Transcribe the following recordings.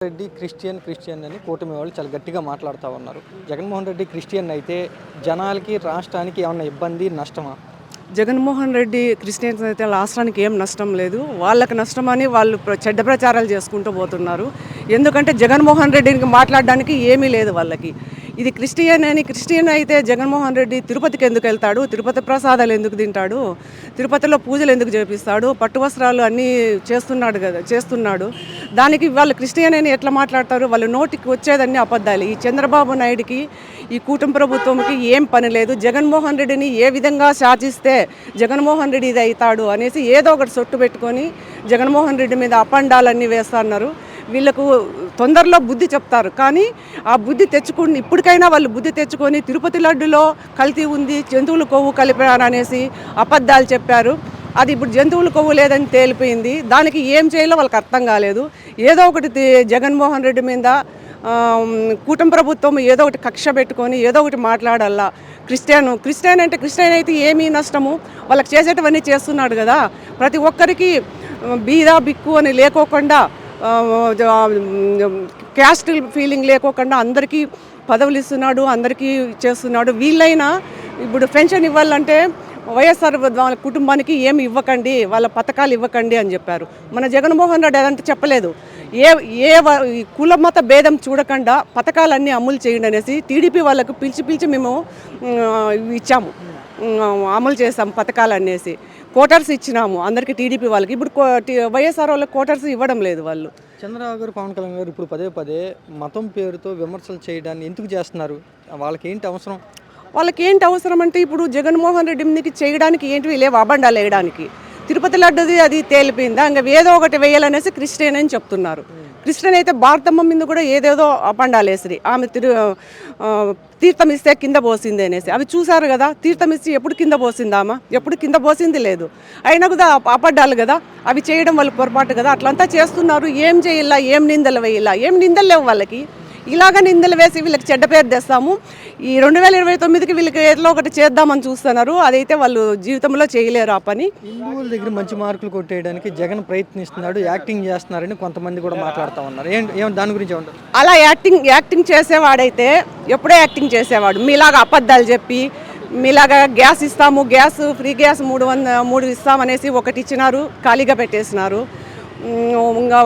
Reddy Christian అని కూటమి వాళ్ళు చాలా గట్టిగా మాట్లాడుతూ ఉన్నారు. జగన్మోహన్ రెడ్డి క్రిస్టియన్ అయితే జనాలకి, రాష్ట్రానికి ఏమన్నా ఇబ్బంది, నష్టమా? జగన్మోహన్ రెడ్డి క్రిస్టియన్స్ అయితే రాష్ట్రానికి ఏం నష్టం లేదు. వాళ్ళకి నష్టమని వాళ్ళు చెడ్డ ప్రచారాలు చేసుకుంటూ పోతున్నారు. ఎందుకంటే జగన్మోహన్ రెడ్డికి మాట్లాడడానికి ఏమీ లేదు వాళ్ళకి. ఇది క్రిస్టియన్ అయితే జగన్మోహన్ రెడ్డి తిరుపతికి ఎందుకు వెళ్తాడు? తిరుపతి ప్రసాదాలు ఎందుకు తింటాడు? తిరుపతిలో పూజలు ఎందుకు చేపిస్తాడు? పట్టు వస్త్రాలు అన్నీ చేస్తున్నాడు. దానికి వాళ్ళు క్రిస్టియన్ అని ఎట్లా మాట్లాడతారు? వాళ్ళు నోటికి వచ్చేదన్నీ అబద్ధాలు. ఈ చంద్రబాబు నాయుడికి, ఈ కూటమి ప్రభుత్వంకి ఏం పని లేదు. జగన్మోహన్ రెడ్డిని ఏ విధంగా శాసిస్తే జగన్మోహన్ రెడ్డి ఇది అవుతాడు అనేసి ఏదో ఒకటి సొట్టు పెట్టుకొని జగన్మోహన్ రెడ్డి మీద అపండాలన్నీ వేస్తున్నారు. వీళ్ళకు తొందరలో బుద్ధి చెప్తారు, కానీ ఆ బుద్ధి తెచ్చుకుని ఇప్పటికైనా వాళ్ళు బుద్ధి తెచ్చుకొని తిరుపతి లడ్డులో కల్తీ ఉంది, జంతువుల కొవ్వు కలిపారు అనేసి అబద్ధాలు చెప్పారు. అది ఇప్పుడు జంతువుల కొవ్వు లేదని తేలిపోయింది. దానికి ఏం చేయాలో వాళ్ళకి అర్థం కాలేదు. ఏదో ఒకటి జగన్మోహన్ రెడ్డి మీద కూటమి ప్రభుత్వం ఏదో ఒకటి కక్ష పెట్టుకొని ఏదో ఒకటి మాట్లాడాలా. క్రిస్టియన్ అయితే ఏమీ నష్టము? వాళ్ళకి చేసేటవన్నీ చేస్తున్నాడు కదా. ప్రతి ఒక్కరికి బీద బిక్కు అని లేకోకుండా, క్యాస్ట్ ఫీలింగ్ లేకోకుండా అందరికీ పదవులు ఇస్తున్నాడు, అందరికీ చేస్తున్నాడు. వీళ్ళైనా ఇప్పుడు పెన్షన్ ఇవ్వాలంటే వైఎస్ఆర్ వాళ్ళ కుటుంబానికి ఏమి ఇవ్వకండి, వాళ్ళ పథకాలు ఇవ్వకండి అని చెప్పారు. మన జగన్మోహన్ రెడ్డి అదంతా చెప్పలేదు. ఏ ఏ కుల మత భేదం చూడకుండా పథకాలన్నీ అమలు చేయండి అనేసి టీడీపీ వాళ్ళకు పిలిచి మేము ఇచ్చాము, అమలు చేసాము పథకాలు అనేసి. కోటర్స్ ఇచ్చినాము అందరికీ టీడీపీ వాళ్ళకి. ఇప్పుడు వైఎస్ఆర్ వాళ్ళకి కోటర్స్ ఇవ్వడం లేదు వాళ్ళు. చంద్రబాబు గారు, పవన్ కళ్యాణ్ గారు ఇప్పుడు పదే మతం పేరుతో విమర్శలు చేయడాన్ని ఎందుకు చేస్తున్నారు? వాళ్ళకి ఏంటి అవసరం? వాళ్ళకి ఏంటి అవసరం అంటే ఇప్పుడు జగన్మోహన్ రెడ్డికి చేయడానికి ఏంటివి లేవు, అబండాలు వేయడానికి. తిరుపతి లడ్డుది అది తేలిపోయిందా, ఇంకా ఏదో ఒకటి వేయాలనేసి క్రిస్టియన్ అని చెప్తున్నారు. క్రిస్టియన్ అయితే భారతమ్మ మీద కూడా ఏదేదో అపండాలు వేసిరి. ఆమె తీర్థం ఇస్తే కింద పోసింది అనేసి అవి చూసారు కదా. తీర్థం ఇస్తే ఎప్పుడు కింద పోసిందామా? ఎప్పుడు కింద పోసింది లేదు. అయినా కూడా అపడ్డాలు కదా, అవి చేయడం వాళ్ళకి పొరపాటు కదా. అట్లంతా చేస్తున్నారు. ఏం చేయాల, ఏం నిందలు వేయాల? ఏం నిందలు లేవు వాళ్ళకి. ఇలాగ నిందలు వేసి వీళ్ళకి చెడ్డ పేరు తెస్తాము. ఈ 2029కి వీళ్ళకి ఏదో ఒకటి చేద్దామని చూస్తున్నారు. అదైతే వాళ్ళు జీవితంలో చేయలేరు ఆ పని. హిందువుల దగ్గర మంచి మార్కులు కొట్టేయడానికి జగన్ ప్రయత్నిస్తున్నాడు, యాక్టింగ్ చేస్తున్నారని కొంతమంది కూడా మాట్లాడుతూ ఉన్నారు. దాని గురించి ఏమంటారు? అలా యాక్టింగ్ చేసేవాడైతే ఎప్పుడో యాక్టింగ్ చేసేవాడు. మీలాగా అబద్ధాలు చెప్పి, మీలాగా గ్యాస్ ఇస్తాము, ఫ్రీ గ్యాస్ 3 ఇస్తామనేసి ఒకటి ఇచ్చినారు, ఖాళీగా పెట్టేసినారు. ఇంకా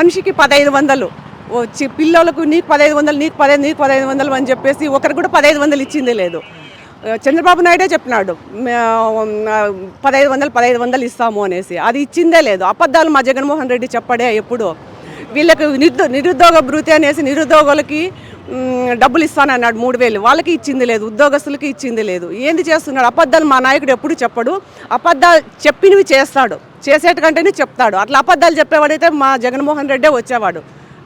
మనిషికి 1500 వచ్చి పిల్లలకు నీకు 1500, నీకు 1500 అని చెప్పేసి ఒకరికి కూడా 1500 ఇచ్చిందే లేదు. చంద్రబాబు నాయుడే చెప్పినాడు 1500 ఇస్తాము అనేసి, అది ఇచ్చిందే లేదు. అబద్ధాలు మా జగన్మోహన్ రెడ్డి చెప్పడే ఎప్పుడు. వీళ్ళకి నిరుద్యోగ భృతి అనేసి నిరుద్యోగులకి డబ్బులు ఇస్తానన్నాడు 3000, వాళ్ళకి ఇచ్చింది లేదు, ఉద్యోగస్తులకి ఇచ్చింది లేదు. ఏంది చేస్తున్నాడు? అబద్ధాలు మా నాయకుడు ఎప్పుడు చెప్పడు, అబద్ధాలు చెప్పినవి చేస్తాడు, చేసేటకంటేనే చెప్తాడు. అట్లా అబద్ధాలు చెప్పేవాడైతే మా జగన్మోహన్ రెడ్డే వచ్చేవాడు.